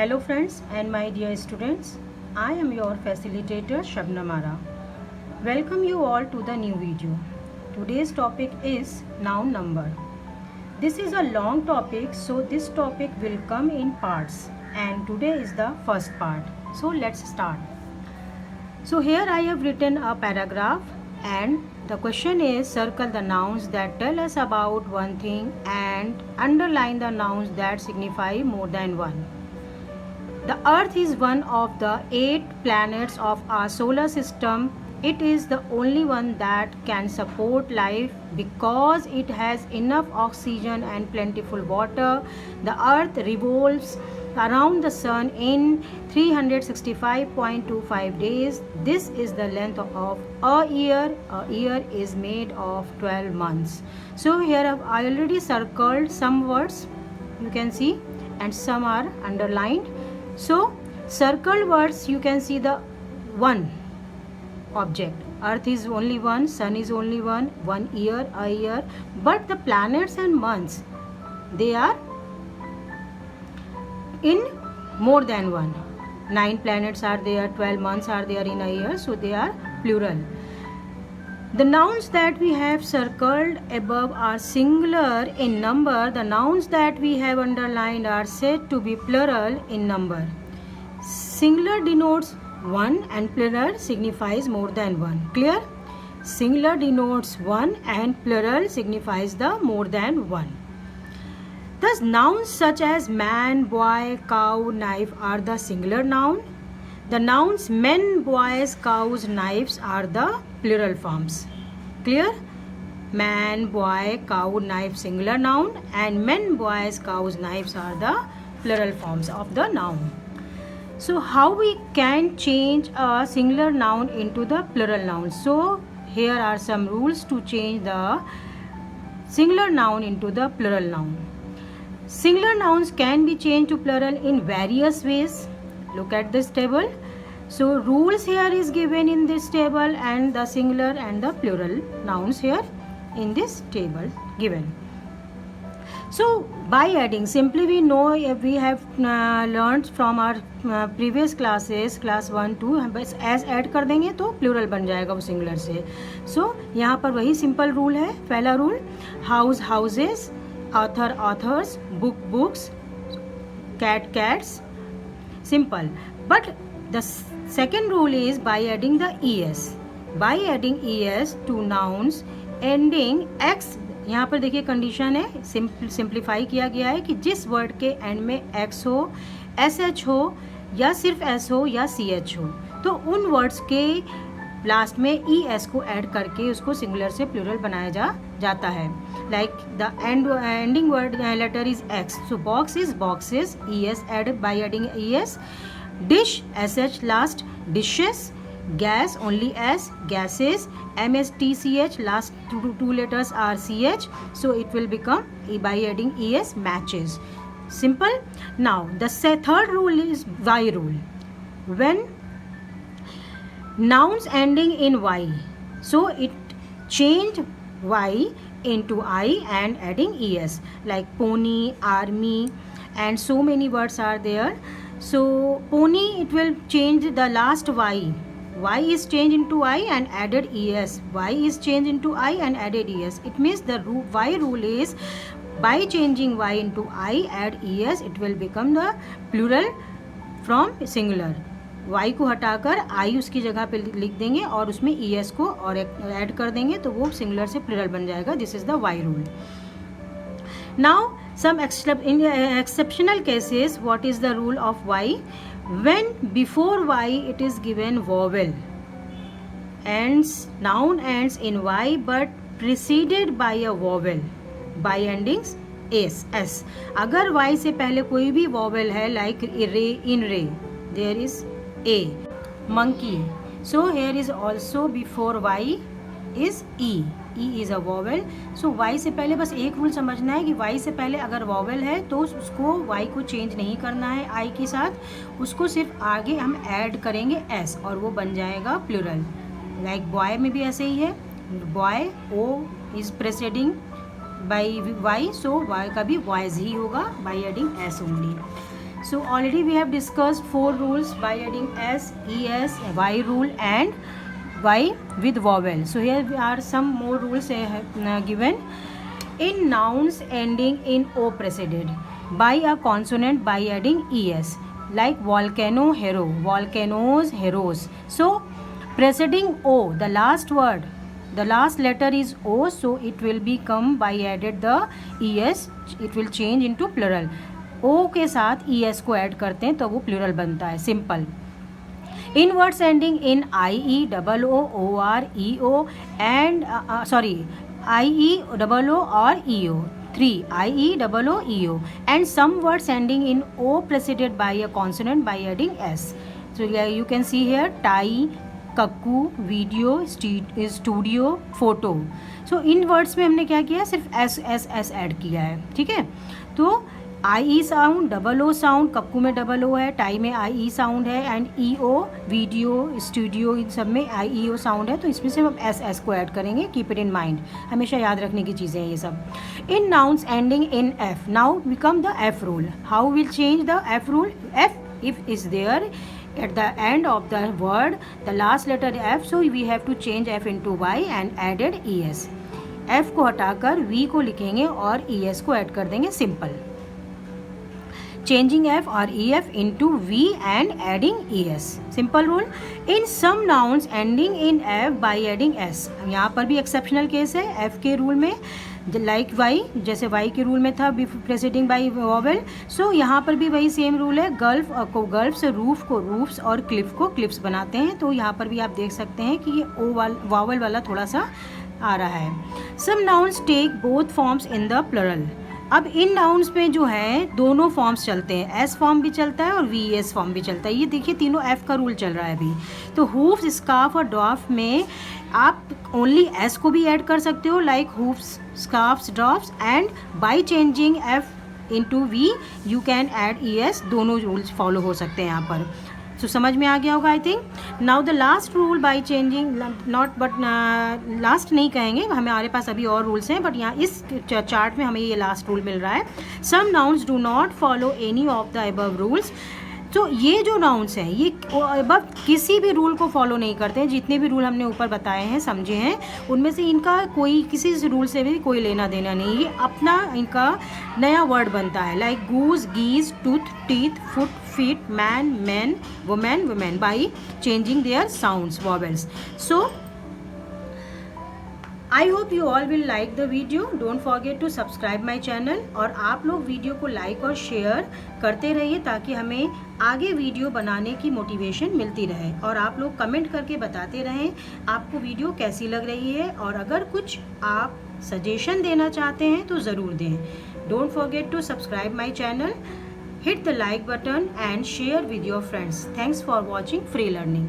Hello friends and my dear students, I am your facilitator Shabnam Ara. Welcome you all to the new video. Today's topic is noun number. This is a long topic, so this topic will come in parts and today is the first part. So let's start. So here I have written a paragraph and the question is circle the nouns that tell us about one thing and underline the nouns that signify more than one. The Earth is one of the 8 planets of our solar system. It is the only one that can support life because it has enough oxygen and plentiful water. The Earth revolves around the Sun in 365.25 days. This is the length of a year. A year is made of 12 months. So here I already circled some words, you can see, and some are underlined. So circled words, you can see the one object. Earth is only one, Sun is only one year, a year. But the planets and months, they are in more than one. 9 planets are there, 12 months are there in a year, so they are plural. The nouns that we have circled above are singular in number. The nouns that we have underlined are said to be plural in number. Singular denotes one and plural signifies more than one. Clear? Singular denotes one and plural signifies the more than one. Thus, nouns such as man, boy, cow, knife are the singular noun. The nouns men, boys, cows, knives are the plural forms. Clear? Man, boy, cow, knife singular noun and men, boys, cows, knives are the plural forms of the noun. So how we can change a singular noun into the plural noun? So here are some rules to change the singular noun into the plural noun. Singular nouns can be changed to plural in various ways. Look at this table. So rules here is given in this table and the singular and the plural nouns here in this table given. So by adding, simply we know if we have learned from our previous classes, class 1, 2, बस as add कर देंगे तो plural बन जाएगा वो singular से. So यहाँ पर वही simple rule है. पहला rule, house houses, author authors, book books, cat cats. Simple. But the second rule is by adding the es. By adding es to nouns ending x. यहाँ पर देखिए कंडीशन है, सिंप्लीफाई किया गया है कि जिस वर्ड के एंड में एक्स हो, एस एच हो या सिर्फ एस हो या सी एच हो, तो उन वर्ड्स के लास्ट में ई एस को ऐड करके उसको सिंगुलर से प्लूरल बनाया जाता है. Like the ending word letter is X, so box is boxes, E S added by adding E S. Dish S H last, dishes. Gas only S, gases. MSTCH last two letters are CH, so it will become by adding ES matches. Simple. Now the third rule is Y rule. When nouns ending in Y, so it changed Y into I and adding ES, like pony, army, and so many words are there. So pony, it will change the last Y. Y is changed into I and added ES. Y is changed into I and added ES. It means the Y rule is by changing Y into I, add ES, it will become the plural from singular. Y को हटाकर I उसकी जगह पे लिख देंगे और उसमें ES को और ऐड कर देंगे तो वो सिंगुलर से प्लूरल बन जाएगा. This is the Y rule. Now some exceptional cases. What is the rule of Y? When before Y it is given vowel, noun ends in Y but preceded by a vowel by endings s. अगर Y से पहले कोई भी vowel है, like in ray, there is a. Monkey. So here is also before Y is E. E is a vowel. So Y से पहले बस एक रूल समझना है कि Y से पहले अगर vowel है तो उसको Y को चेंज नहीं करना है I के साथ, उसको सिर्फ आगे हम ऐड करेंगे S और वो बन जाएगा प्लूरल. लाइक बॉय में भी ऐसे ही है, boy O is presiding by Y, so Y का भी बॉयज ही होगा by adding S only. So already we have discussed 4 rules by adding s, es, y rule and y with vowel. So here are some more rules given. In nouns ending in o preceded by a consonant by adding es, like volcano, hero, volcanoes, heroes. So preceding o, the last word, the last letter is o, so it will become by added the es, it will change into plural. o के साथ es को add करते हैं तो वो plural बनता है, simple. In words ending in ie, double o, or, eo and ie, double o or eo. 3. ie, double o, eo. And some words ending in o preceded by a consonant by adding s. So you can see here tie, cuckoo, video, studio, photo. So in words में हमने क्या किया, सिर्फ S S S add किया है. ठीक है, तो I E sound, double O sound, cuckoo में डबल ओ है, टाई में आई ई साउंड है, and E O, video, studio, इन सब में आई ई ओ साउंड है. तो इसमें से हम एस एस को ऐड करेंगे. कीप इट इन माइंड, हमेशा याद रखने की चीज़ें हैं ये सब. In nouns ending in F, now become the F rule. How will change the F rule? F if is there at the end of the word, the last letter f, so we have to change f into y and added es. f को हटाकर v को लिखेंगे और es को add कर देंगे, simple. changing f or ef into v and adding es, simple rule. in some nouns ending in f by adding s, यहाँ पर भी एक्सेप्शनल केस है f के रूल में, लाइक वाई, जैसे वाई के रूल में था प्रेसिडिंग बाई वॉवेल. सो यहाँ पर भी वही सेम रूल है. गल्फ को गल्फ्स, रूफ को रूफ्स और क्लिफ को क्लिप्स बनाते हैं. तो यहाँ पर भी आप देख सकते हैं कि ये ओ वॉवेल वाला थोड़ा सा आ रहा है. Some nouns take both forms in the plural. अब इन नाउन्स में जो है दोनों फॉर्म्स चलते हैं, एस फॉर्म भी चलता है और वी एस फॉर्म भी चलता है. ये देखिए तीनों एफ का रूल चल रहा है अभी. तो हूफ्स, स्कार्फ और ड्वार्फ में आप ओनली एस को भी ऐड कर सकते हो, like hoofs, scarfs, dwarfs, and by changing F into V you can add E S. दोनों रूल्स फॉलो हो सकते हैं यहाँ पर. सो समझ में आ गया होगा I think. Now the last rule by changing, not but last नहीं कहेंगे, हमारे पास अभी और रूल्स हैं, बट यहाँ इस चार्ट में हमें ये लास्ट रूल मिल रहा है. Some nouns do not follow any of the above rules. तो ये जो नाउन्स हैं ये अब किसी भी रूल को फॉलो नहीं करते हैं. जितने भी रूल हमने ऊपर बताए हैं, समझे हैं, उनमें से इनका कोई किसी रूल से भी कोई लेना देना नहीं. ये अपना इनका नया वर्ड बनता है, like goose, geese, tooth, teeth, foot, feet, man, man, women, women, by changing their sounds, vowels. So I hope you all will like the video. Don't forget to subscribe my channel. और आप लोग video को like और share करते रहिए ताकि हमें आगे वीडियो बनाने की मोटिवेशन मिलती रहे. और आप लोग कमेंट करके बताते रहें आपको वीडियो कैसी लग रही है, और अगर कुछ आप सजेशन देना चाहते हैं तो ज़रूर दें. Don't forget to subscribe my channel, hit the like button and share with your friends. Thanks for watching Free Learning.